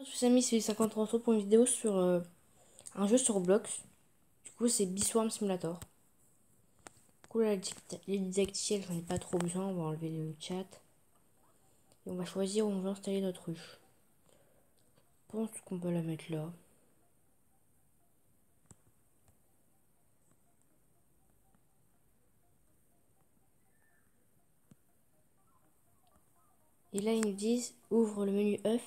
Les amis, c'est 50 pour une vidéo sur un jeu sur Roblox. Du coup, c'est Beeswarm Simulator. Du coup, là, les didacticiels, j'en ai pas trop besoin. On va enlever le chat. Et on va choisir où on veut installer notre ruche. Je pense qu'on peut la mettre là. Et là, ils nous disent ouvre le menu œuf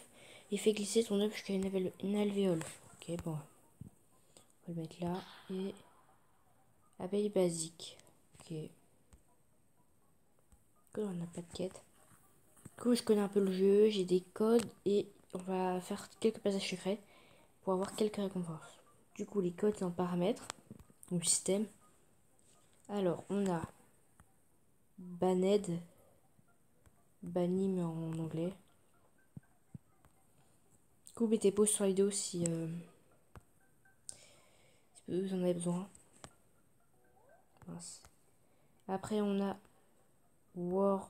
et fais glisser ton œuf jusqu'à une alvéole. Ok, bon. On va le mettre là. Et abeille basique. Ok. On n'a pas de quête. Du coup, je connais un peu le jeu, j'ai des codes et on va faire quelques passages secrets pour avoir quelques récompenses. Du coup, les codes en paramètres, donc système. Alors, on a Banned, banni mais en anglais. Du coup, mettez pause sur la vidéo si vous en avez besoin. Mince. Après, on a Word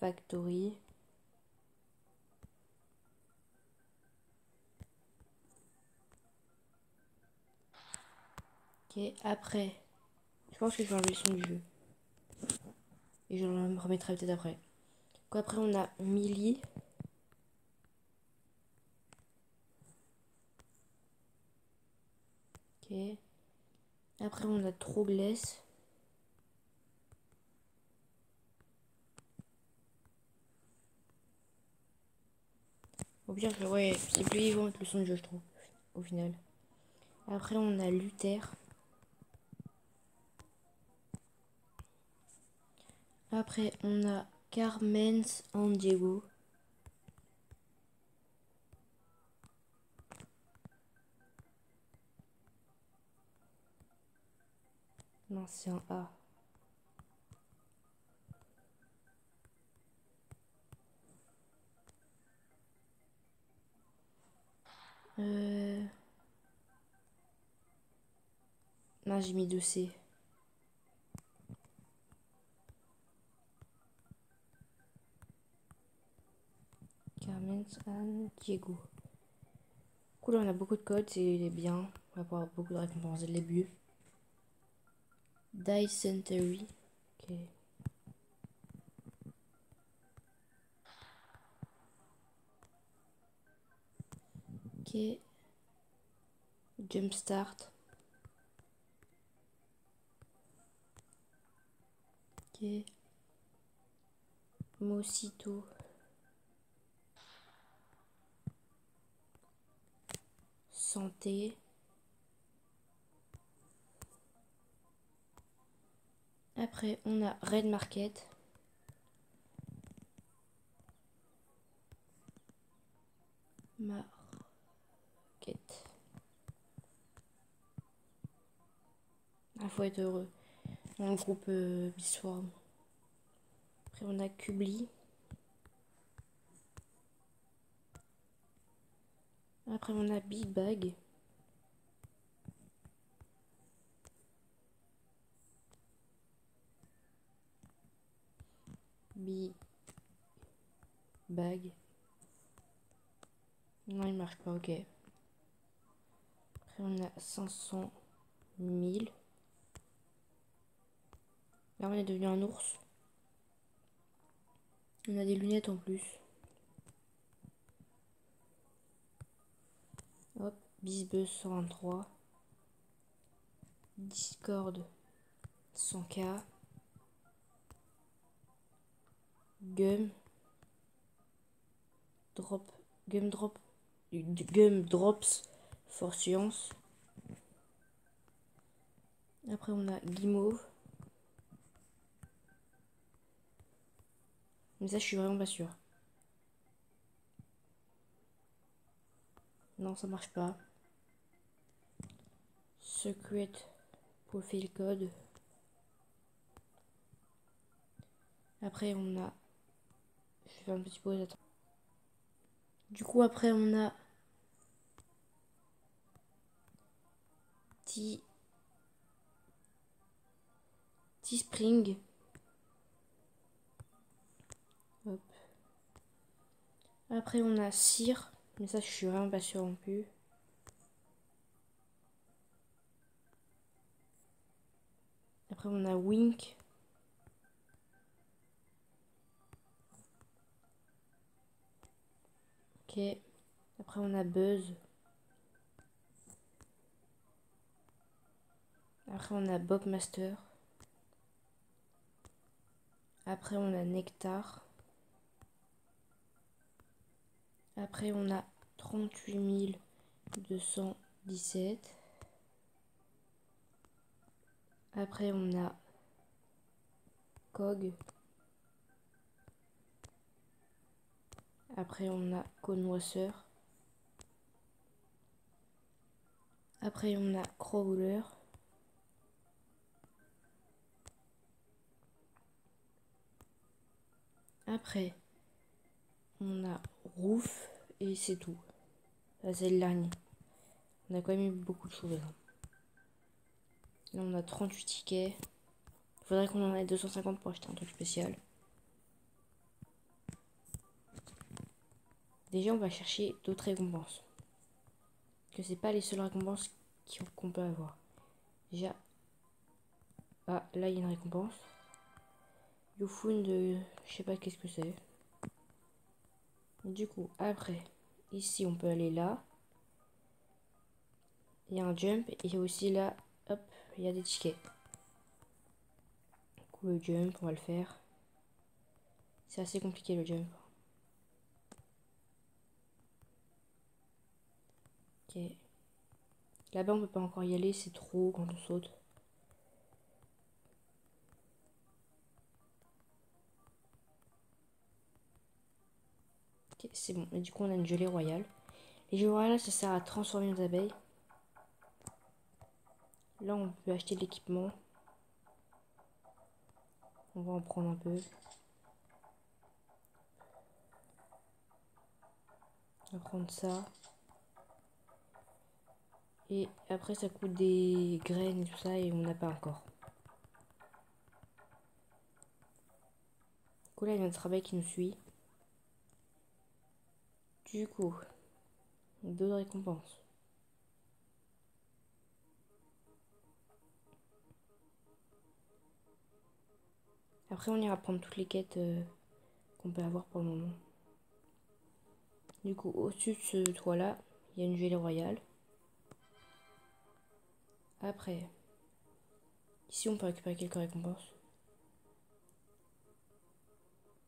Factory. Ok, après, je pense que je vais enlever le son du jeu. Et je le remettrai peut-être après. Donc après, on a Millie. Ok. Après, on a Trogless. Au pire, ouais, c'est plus vivant avec le son du jeu, je trouve, au final. Après, on a Luther. Après, on a Carmen's and Diego. Non, c'est un A. Non, j'ai mis 2C. Carmen's and Diego. Cool, on a beaucoup de codes, c'est bien. On va avoir beaucoup de récompenses dès le début. Dysentery. Ok. Ok. Jumpstart. Ok. Mosquito. Santé. Après, on a Red Market. Market. Ah, faut être heureux. Dans le groupe Beeswarm. Après, on a Kubli. Après, on a Big Bag. Big Bag. Non, il marche pas, ok. Après, on a 500 000. Là, on est devenu un ours. On a des lunettes en plus. Hop, Bisbuzz 123. Discord 100K. Gum. Drop. Gum Drops for Science. Après, on a Guimauve. Mais ça, je suis vraiment pas sûre. Non, ça marche pas. Secret Profile Code. Après, on a... Je vais faire un petit pause, attends. Du coup, après, on a... Teespring. Hop. Après on a cire, mais ça je suis vraiment pas sûre non plus. Après on a wink. Ok. Après on a buzz. Après on a Bob Master. Après on a nectar. Après on a 38 217. Après on a Cog. Après on a connoisseur. Après on a crawler. Après on a roof et c'est tout. Ça c'est le dernier. On a quand même eu beaucoup de choses. Là on a 38 tickets. Il faudrait qu'on en ait 250 pour acheter un truc spécial. Déjà on va chercher d'autres récompenses. Que c'est pas les seules récompenses qu'on peut avoir. Déjà. Ah là il y a une récompense. Youfund, je sais pas qu'est-ce que c'est. Du coup après, ici on peut aller là. Il y a un jump et aussi là, hop, il y a des tickets. Du coup le jump, on va le faire. C'est assez compliqué le jump. Ok. Là-bas on peut pas encore y aller, c'est trop quand on saute. Ok, c'est bon. Et du coup on a une gelée royale. Les gelées royales ça sert à transformer nos abeilles. Là on peut acheter de l'équipement. On va en prendre un peu. On va prendre ça. Et après ça coûte des graines et tout ça et on n'a pas encore. Du coup là il y a un travail qui nous suit. Du coup, 2 récompenses. Après on ira prendre toutes les quêtes qu'on peut avoir pour le moment. Du coup au-dessus de ce toit là, il y a une gelée royale. Après, ici on peut récupérer quelques récompenses.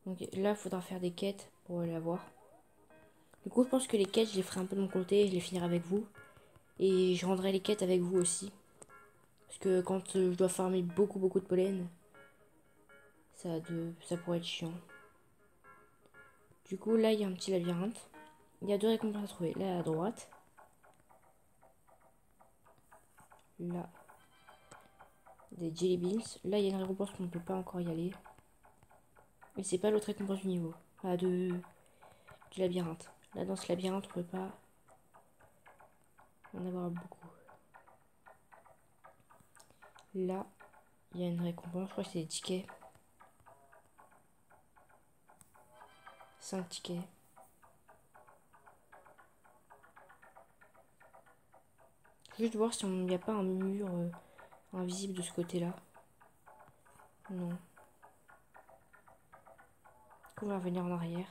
Donc là il faudra faire des quêtes pour l'avoir. Du coup je pense que les quêtes je les ferai un peu de mon côté, je les finirai avec vous. Et je rendrai les quêtes avec vous aussi. Parce que quand je dois farmer beaucoup de pollen, ça pourrait être chiant. Du coup là il y a un petit labyrinthe. Il y a 2 récompenses à trouver. Là à droite. Là. Des jelly beans. Là il y a une récompense qu'on ne peut pas encore y aller. Et c'est pas l'autre récompense du niveau. Ah, du labyrinthe. Là dans ce labyrinthe on peut pas en avoir beaucoup. Là il y a une récompense. Je crois que c'est des tickets. 5 tickets. Juste voir si il n'y a pas un mur invisible de ce côté-là. Non. On va revenir en arrière.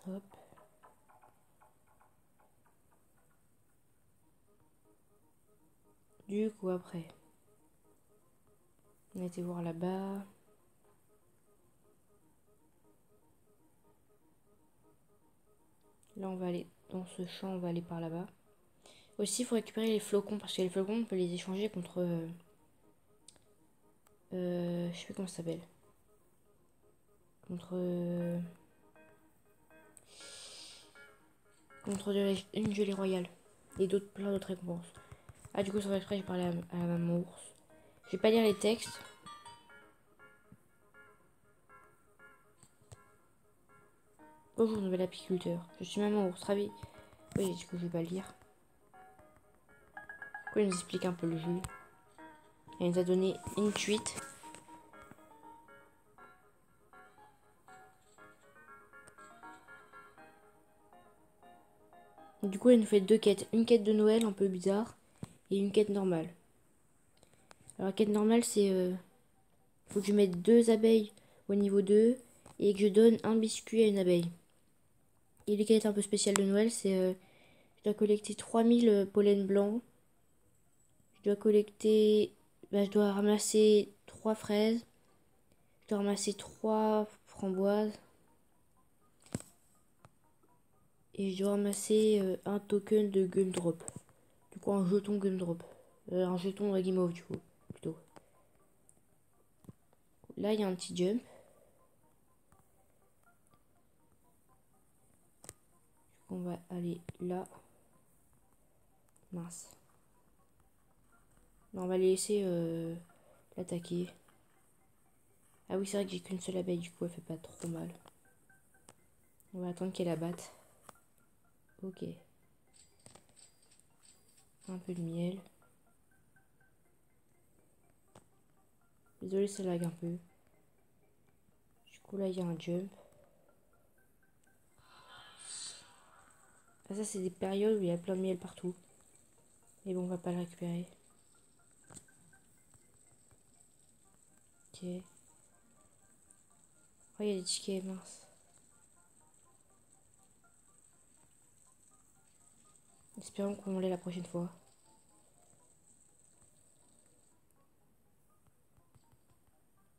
Hop. Du coup après, on a été voir là-bas. Là on va aller dans ce champ, on va aller par là-bas. Aussi il faut récupérer les flocons parce que les flocons on peut les échanger contre... je sais plus comment ça s'appelle. Contre... contre une gelée royale. Et plein d'autres récompenses. Ah du coup ça va exprès, j'ai parlé à la maman ours. Je vais pas lire les textes. Bonjour nouvel apiculteur. Je suis maman ours, ravi. Oui du coup je vais pas le lire. Pourquoi il nous explique un peu le jeu. Elle nous a donné une cuite. Du coup, elle nous fait deux quêtes. Une quête de Noël un peu bizarre et une quête normale. Alors la quête normale, c'est... faut que je mette 2 abeilles au niveau 2 et que je donne un biscuit à une abeille. Et les quêtes un peu spéciales de Noël, c'est... je dois collecter 3000 pollen blancs. Je dois collecter... je dois ramasser 3 fraises. Je dois ramasser 3 framboises. Et je dois ramasser un token de gumdrop. Du coup, un jeton gumdrop. Un jeton guimauve, du coup, plutôt. Là, il y a un petit jump. On va aller là. Mince. Non, on va les laisser l'attaquer. Ah oui, c'est vrai que j'ai qu'une seule abeille, du coup, elle fait pas trop mal. On va attendre qu'elle abatte. Ok. Un peu de miel. Désolé, ça lag un peu. Du coup, là, il y a un jump. Ah, ça, c'est des périodes où il y a plein de miel partout. Mais bon, on va pas le récupérer. Ok. Oh, il y a des tickets, mince. Espérons qu'on l'ait la prochaine fois.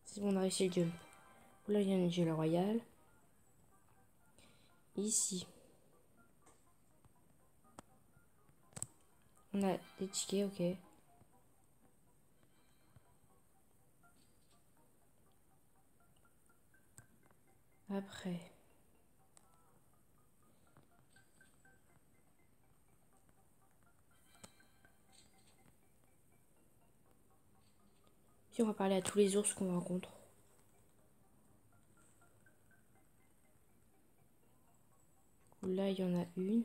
C'est bon, on a réussi le jump. Là, il y a une gel royale. Ici, on a des tickets, ok. Après, puis on va parler à tous les ours qu'on rencontre. Là, il y en a une.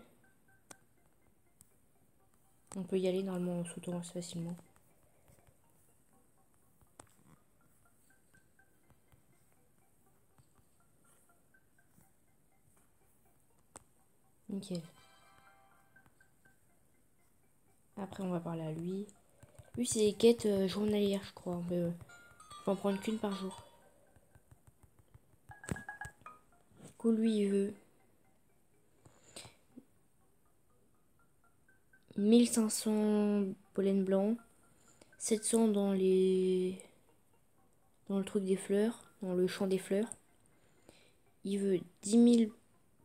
On peut y aller normalement en sautant assez facilement. Nickel. Après, on va parler à lui. Lui, c'est des quêtes journalières, je crois. Mais, on peut en prendre qu'une par jour. Du coup, lui, il veut 1500 pollen blancs, 700 dans le truc des fleurs, dans le champ des fleurs. Il veut 10 000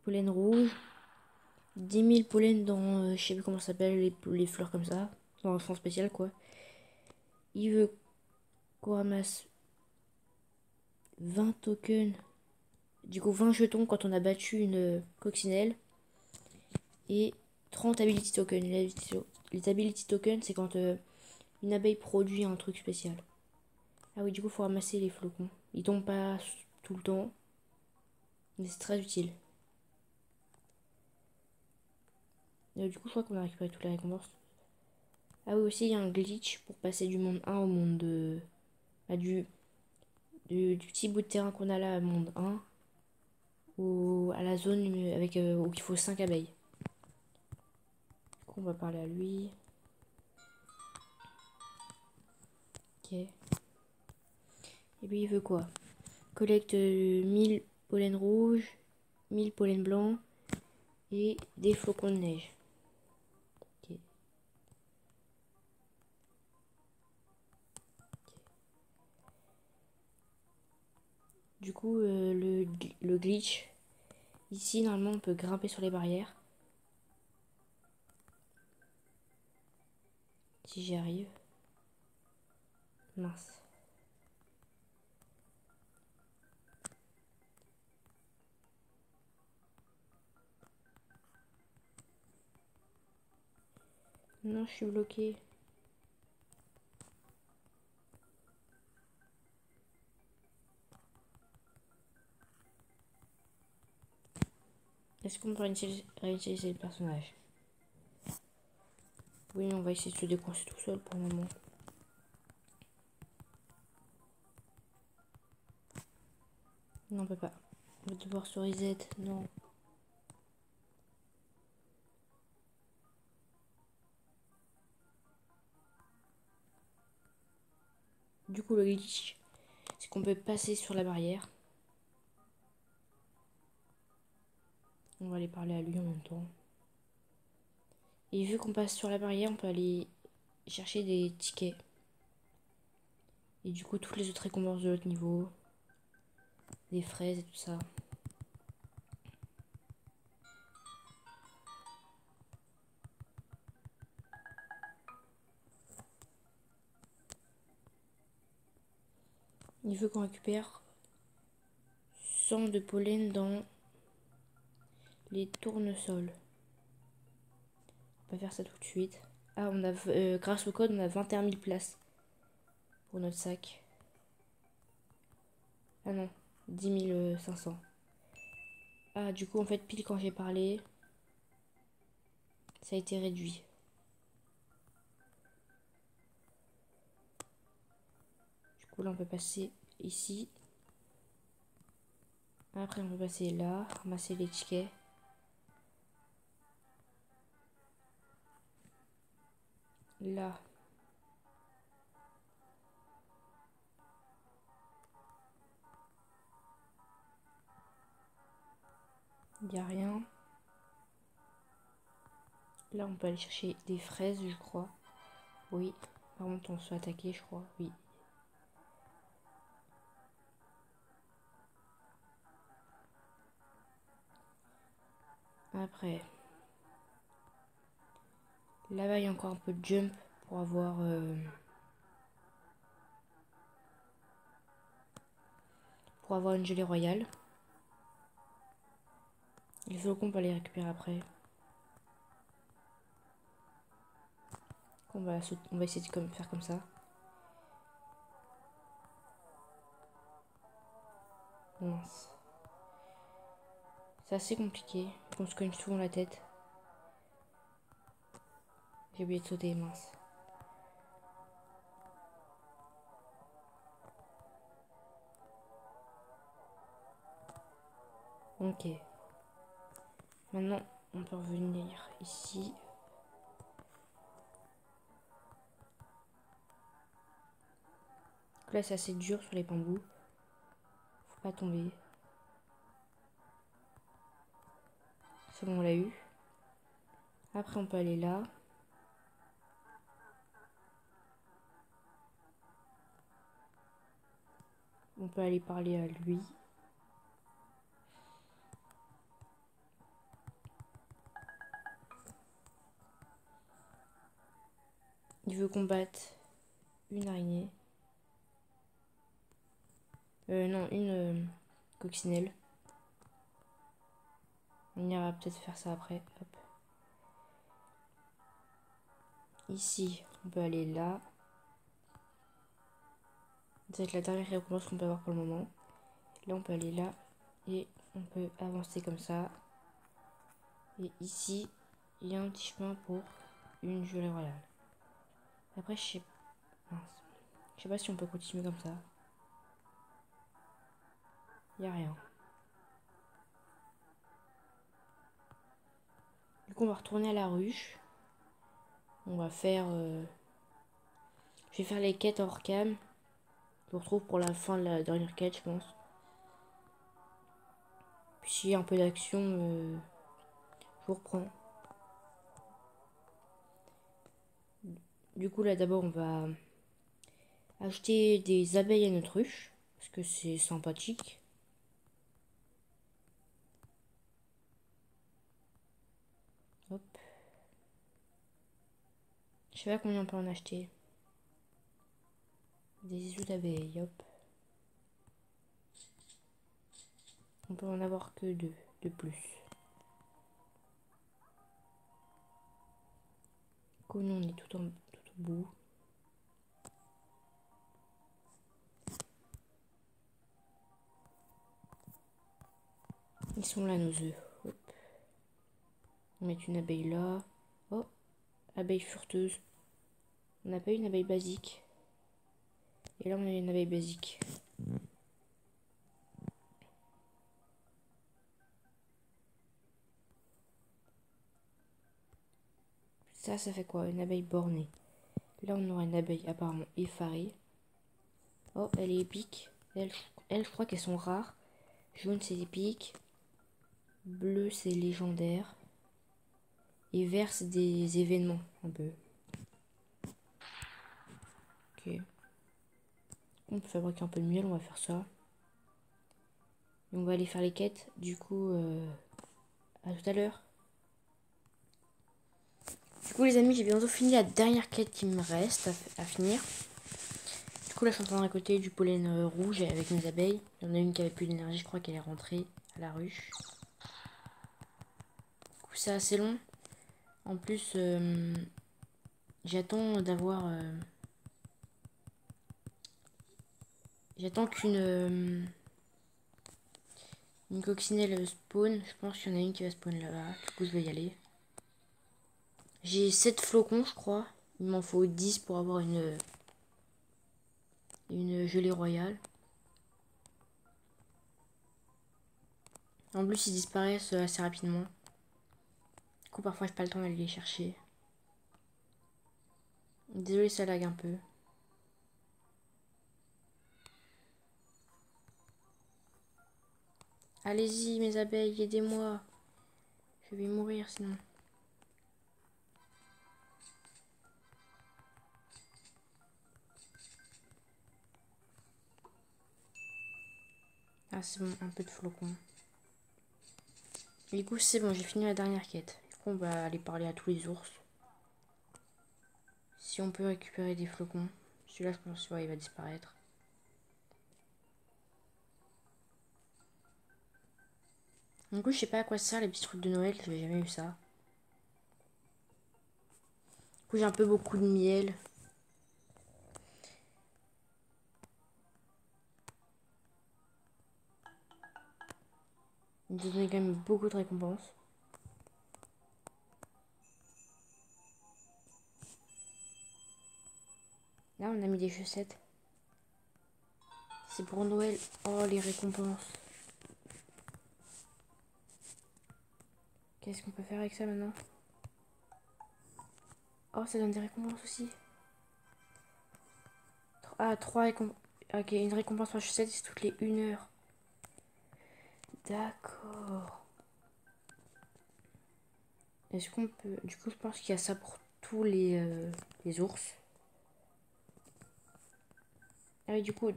pollen rouges, 10 000 pollen dans, je sais plus comment ça s'appelle, les fleurs comme ça, dans un champ spécial quoi. Il veut qu'on ramasse 20 tokens, du coup 20 jetons quand on a battu une coccinelle, et 30 ability tokens. Les ability tokens, c'est quand une abeille produit un truc spécial. Ah oui, du coup, faut ramasser les flocons. Ils tombent pas tout le temps, mais c'est très utile. Du coup, je crois qu'on a récupéré toutes les récompenses. Ah oui, aussi, il y a un glitch pour passer du monde 1 au monde 2. Du petit bout de terrain qu'on a là, monde 1, à la zone avec, où il faut 5 abeilles. Du coup, on va parler à lui. Ok. Et puis, il veut quoi? Collecte 1000 pollen rouges, 1000 pollen blancs et des flocons de neige. Ok. Du coup, le glitch, ici, normalement, on peut grimper sur les barrières. Si j'y arrive. Mince. Non, je suis bloquée. Est-ce qu'on peut réutiliser le personnage? Oui, on va essayer de se décoincer tout seul pour le moment. Non, on peut pas. On va devoir se reset. Non. Du coup, le glitch, c'est qu'on peut passer sur la barrière. On va aller parler à lui en même temps. Et vu qu'on passe sur la barrière, on peut aller chercher des tickets. Et du coup, toutes les autres récompenses de l'autre niveau. Des fraises et tout ça. Il veut qu'on récupère 100 de pollen dans les tournesols. On va faire ça tout de suite. Ah, on a, grâce au code, on a 21 000 places pour notre sac. Ah non, 10 500. Ah, du coup, en fait, pile quand j'ai parlé, ça a été réduit. Du coup, là, on peut passer ici. Après, on peut passer là, ramasser les tickets. Là. Il n'y a rien. Là, on peut aller chercher des fraises, je crois. Oui. Par contre, on se fait attaquer, je crois. Oui. Après. Là-bas, il y a encore un peu de jump pour avoir... une gelée royale. Il faut qu'on peut les récupérer après. On va essayer de faire comme ça. Mince. C'est assez compliqué. On se cogne souvent la tête. J'ai oublié de sauter, mince. Ok. Maintenant, on peut revenir ici. Là, c'est assez dur sur les bambous. Faut pas tomber. C'est bon, on l'a eu. Après, on peut aller là. On peut aller parler à lui. Il veut combattre une araignée. Non, une coccinelle. On ira peut-être faire ça après. Hop. Ici, on peut aller là. Ça va être la dernière récompense qu'on peut avoir pour le moment. Là, on peut aller là. Et on peut avancer comme ça. Et ici, il y a un petit chemin pour une gelée royale. Après, je sais pas si on peut continuer comme ça. Il n'y a rien. Du coup, on va retourner à la ruche. On va faire... je vais faire les quêtes hors cam. Je vous retrouve pour la fin de la dernière quête, je pense. Puis s'il y a un peu d'action, je vous reprends. Du coup, là, d'abord, on va acheter des abeilles à notre ruche. Parce que c'est sympathique. Hop. Je sais pas combien on peut en acheter. Des œufs d'abeilles, hop. On peut en avoir que deux de plus. Comme nous, on est tout au bout. Ils sont là, nos œufs. Hop. On met une abeille là. Oh, abeille furteuse. On n'a pas une abeille basique. Et là, on a une abeille basique. Ça fait quoi? Une abeille bornée. Là, on aura une abeille apparemment effarée. Oh, elle est épique. Elle je crois qu'elles sont rares. Jaune, c'est épique. Bleu, c'est légendaire. Et vert, c'est des événements, un peu. Ok. On peut fabriquer un peu de miel, on va faire ça. Et on va aller faire les quêtes. Du coup, à tout à l'heure. Du coup, les amis, j'ai bientôt fini la dernière quête qui me reste à finir. Du coup, là, je suis en train de récolter du pollen rouge avec mes abeilles. Il y en a une qui avait plus d'énergie, je crois qu'elle est rentrée à la ruche. Du coup, c'est assez long. En plus, j'attends d'avoir... j'attends une coccinelle spawn. Je pense qu'il y en a une qui va spawn là-bas. Du coup, je vais y aller. J'ai 7 flocons, je crois. Il m'en faut 10 pour avoir une gelée royale. En plus, ils disparaissent assez rapidement. Du coup, parfois, j'ai pas le temps d'aller les chercher. Désolé, ça lag un peu. Allez-y, mes abeilles, aidez-moi. Je vais mourir sinon. Ah, c'est bon, un peu de flocons. Du coup, c'est bon, j'ai fini la dernière quête. Du coup, on va aller parler à tous les ours. Si on peut récupérer des flocons. Celui-là, je pense qu'il va disparaître. Du coup, je sais pas à quoi ça sert les petits trucs de Noël. J'ai jamais eu ça. Du coup, j'ai un peu beaucoup de miel. Il me donnait quand même beaucoup de récompenses. Là, on a mis des chaussettes. C'est pour Noël. Oh, les récompenses. Qu'est-ce qu'on peut faire avec ça maintenant? Oh, ça donne des récompenses aussi. Ah, 3 récompenses. Ok, une récompense par chaussette, c'est toutes les 1 heure. D'accord. Est-ce qu'on peut... Du coup, je pense qu'il y a ça pour tous les ours. Ah oui, du coup,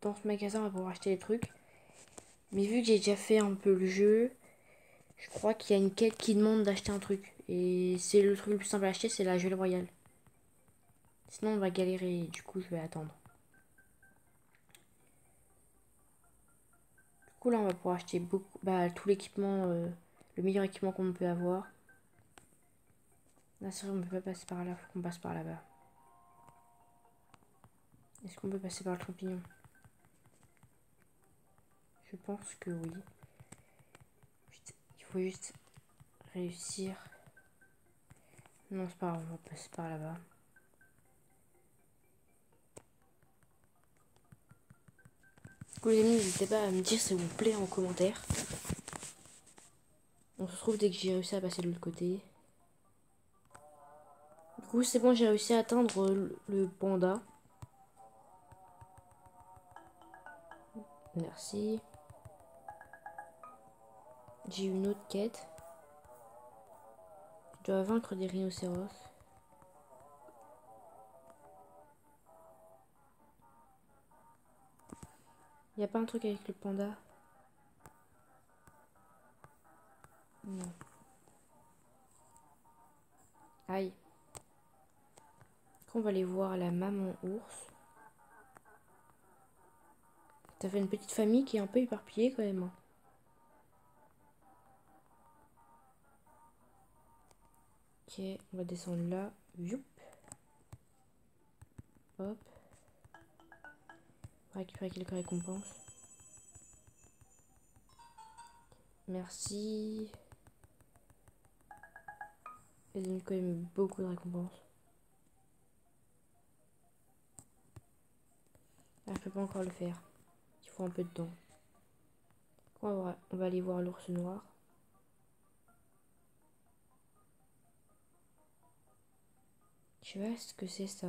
dans ce magasin, on va pouvoir acheter des trucs. Mais vu que j'ai déjà fait un peu le jeu, je crois qu'il y a une quête qui demande d'acheter un truc. Et c'est le truc le plus simple à acheter, c'est la gelée royale. Sinon, on va galérer. Du coup, je vais attendre. Du coup, là, on va pouvoir acheter beaucoup, tout l'équipement, le meilleur équipement qu'on peut avoir. Là, c'est vrai, on peut pas passer par là. Faut qu'on passe par là-bas. Est-ce qu'on peut passer par le champignon? Je pense que oui. Il faut juste réussir. Non, c'est pas grave, on va passer par là-bas. Du coup, les amis, n'hésitez pas à me dire s'il vous plaît en commentaire. On se retrouve dès que j'ai réussi à passer de l'autre côté. Du coup, c'est bon, j'ai réussi à atteindre le panda. Merci. J'ai une autre quête. Je dois vaincre des rhinocéros. Y a pas un truc avec le panda? Non. Aïe. On va aller voir la maman ours. Ça fait une petite famille qui est un peu éparpillée quand même. Ok, on va descendre là. Youp. Hop. On va récupérer quelques récompenses. Merci. Elle donne quand même beaucoup de récompenses. Ah, je peux pas encore le faire. Il faut un peu de temps. On va aller voir l'ours noir. sais pas ce que c'est ça.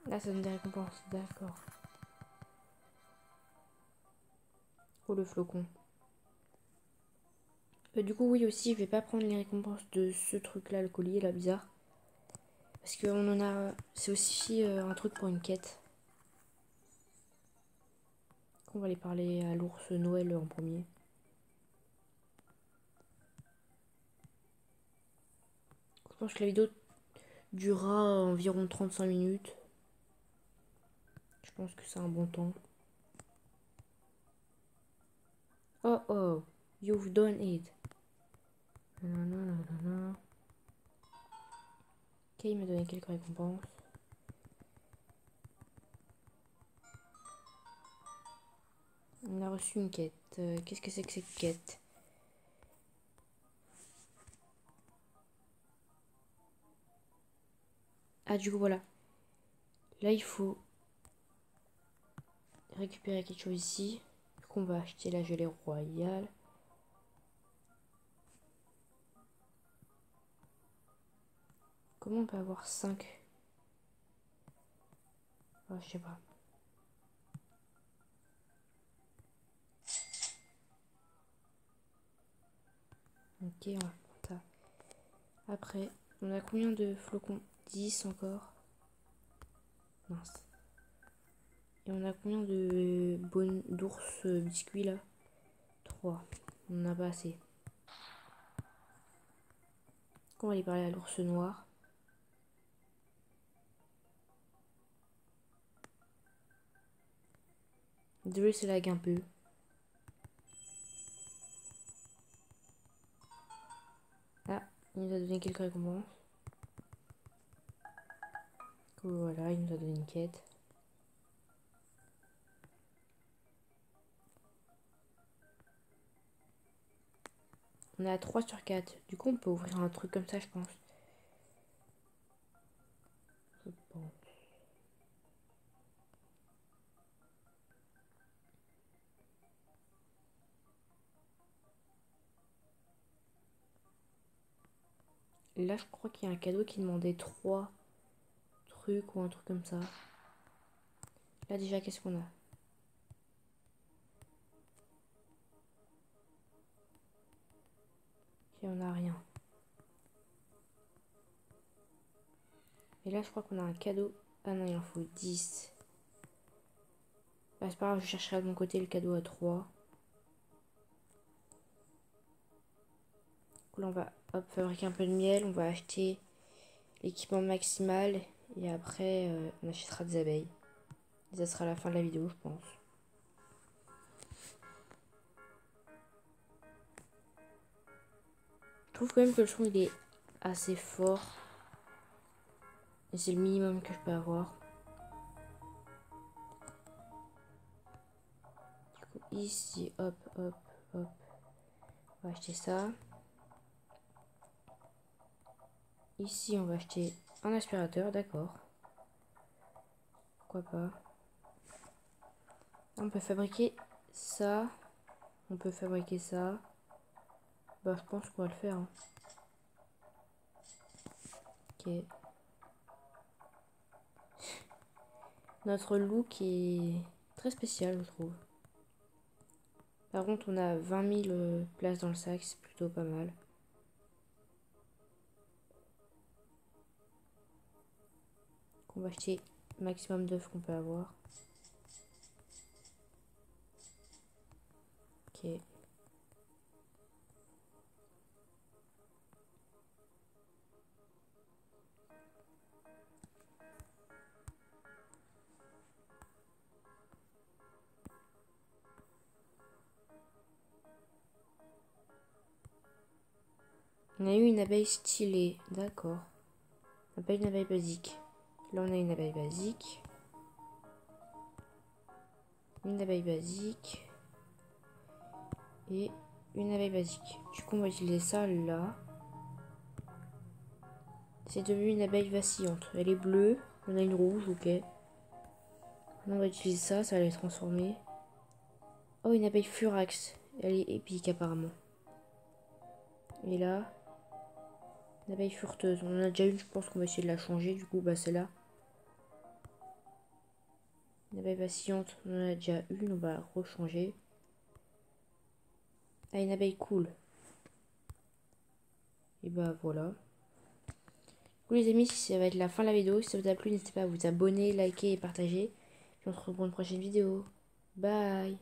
Là, ça donne des récompenses. D'accord. Oh, le flocon. Du coup, oui, aussi, je vais pas prendre les récompenses de ce truc-là, le collier, là, bizarre. Parce qu'on en a... C'est aussi un truc pour une quête. On va aller parler à l'ours Noël en premier. Je pense que la vidéo durera environ 35 minutes. Je pense que c'est un bon temps. Oh oh, you've done it. Nanana. Ok, il m'a donné quelques récompenses. On a reçu une quête. Qu'est-ce que c'est que cette quête? Ah, du coup, voilà. Là, il faut récupérer quelque chose ici. Du coup, on va acheter la gelée royale. Comment on peut avoir 5? Ah, je sais pas. Ok, on va prendre ça. Après, on a combien de flocons? 10 encore. Mince. Et on a combien de bonnes d'ours biscuits là? 3. On n'a pas assez. On va aller parler à l'ours noir. Désolé, c'est lag un peu. Ah, il nous a donné quelques récompenses. Voilà, il nous a donné une quête. On est à 3 sur 4. Du coup, on peut ouvrir un truc comme ça, je pense. Bon. Là, je crois qu'il y a un cadeau qui demandait 3 trucs ou un truc comme ça. Là, déjà, qu'est-ce qu'on a? Ok, on a rien. Et là, je crois qu'on a un cadeau. Ah non, il en faut 10. Bah, c'est pas grave, je chercherai de mon côté le cadeau à 3. Là, on va fabriquer un peu de miel. On va acheter l'équipement maximal. Et après, on achètera des abeilles. Et ça sera la fin de la vidéo, je pense. Je trouve quand même que le son, il est assez fort. Et c'est le minimum que je peux avoir. Du coup, ici, hop, hop, hop. On va acheter ça. Ici, on va acheter un aspirateur, d'accord. Pourquoi pas. On peut fabriquer ça. On peut fabriquer ça. Bah, je pense qu'on va le faire. Hein. Ok. Notre look est très spécial, je trouve. Par contre, on a 20 000 places dans le sac, c'est plutôt pas mal. On va acheter maximum d'œufs qu'on peut avoir. Ok. On a eu une abeille stylée, d'accord. On n'a pas une abeille basique. Là, on a une abeille basique. Une abeille basique. Et une abeille basique. Du coup, on va utiliser ça là. C'est devenu une abeille vacillante. Elle est bleue. On a une rouge, ok. On va utiliser ça, ça va les transformer. Oh, une abeille furax. Elle est épique apparemment. Et là, une abeille fureteuse. On en a déjà une, je pense qu'on va essayer de la changer. Du coup, bah c'est là. Une abeille vacillante, on en a déjà une, on va rechanger. Ah, une abeille cool. Et bah voilà. Du coup les amis, ça va être la fin de la vidéo. Si ça vous a plu, n'hésitez pas à vous abonner, liker et partager. Puis on se retrouve pour une prochaine vidéo. Bye.